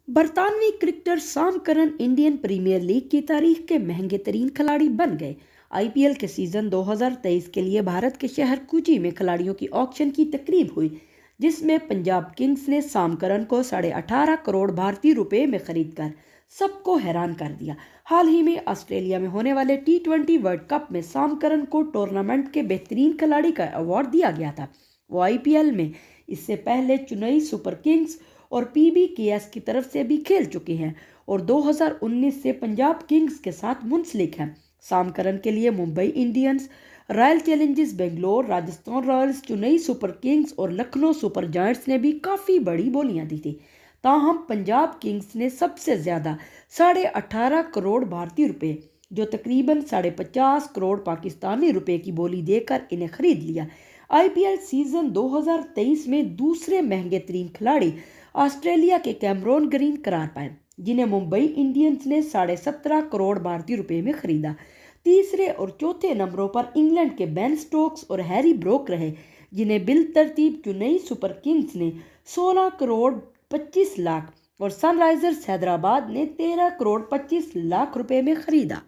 برطانوی کرکٹر سام کرن انڈین پریمیئر لیگ کی تاریخ کے مہنگے ترین کھلاڑی بن گئے۔ آئی پی ایل کے سیزن 2023 کے لیے بھارت کے شہر کوچی میں کھلاڑیوں کی آکشن کی تقریب ہوئی، جس میں پنجاب کنگز نے سام کرن کو 18.5 کروڑ بھارتی روپے میں خرید کر سب کو حیران کر دیا۔ حال ہی میں آسٹریلیا میں ہونے والے T20 ورلڈ کپ میں سام کرن کو ٹورنامنٹ کے بہترین کھلاڑی کا ایوارڈ دیا گیا تھا۔ وہ آئی پی ایل میں اس سے پہلے چنئی سپر کنگز اور PBKS کی طرف سے بھی کھیل چکے ہیں اور 2019 سے پنجاب کنگز کے ساتھ منسلک ہیں۔ سام کرن کے لیے Mumbai Indians, Royal Challengers Bangalore, Rajasthan Royals, Chennai Super Kings اور لکھنؤ سپر جائنٹس نے بھی کافی بڑی بولیاں دی تھیں۔ تاہم پنجاب کنگز نے سب سے زیادہ 18.5 کروڑ بھارتی روپے، جو تقریباً 50.5 کروڑ پاکستانی روپے کی بولی دے کر انہیں خرید لیا۔ آئی پی ایل سیزن 2023 میں دوسرے مہنگے ترین کھلاڑی آسٹریلیا کے کیمرون گرین قرار پائے، جنہیں ممبئی انڈینز نے 17.5 کروڑ بھارتی روپے میں خریدا۔ تیسرے اور چوتھے نمبروں پر انگلینڈ کے بین سٹوکس اور ہیری بروک رہے، جنہیں بالترتیب چنئی سپر کنگز نے 16 کروڑ 25 لاکھ اور سن رائزرز حیدرآباد نے 13 کروڑ 25 لاکھ روپے میں خریدا۔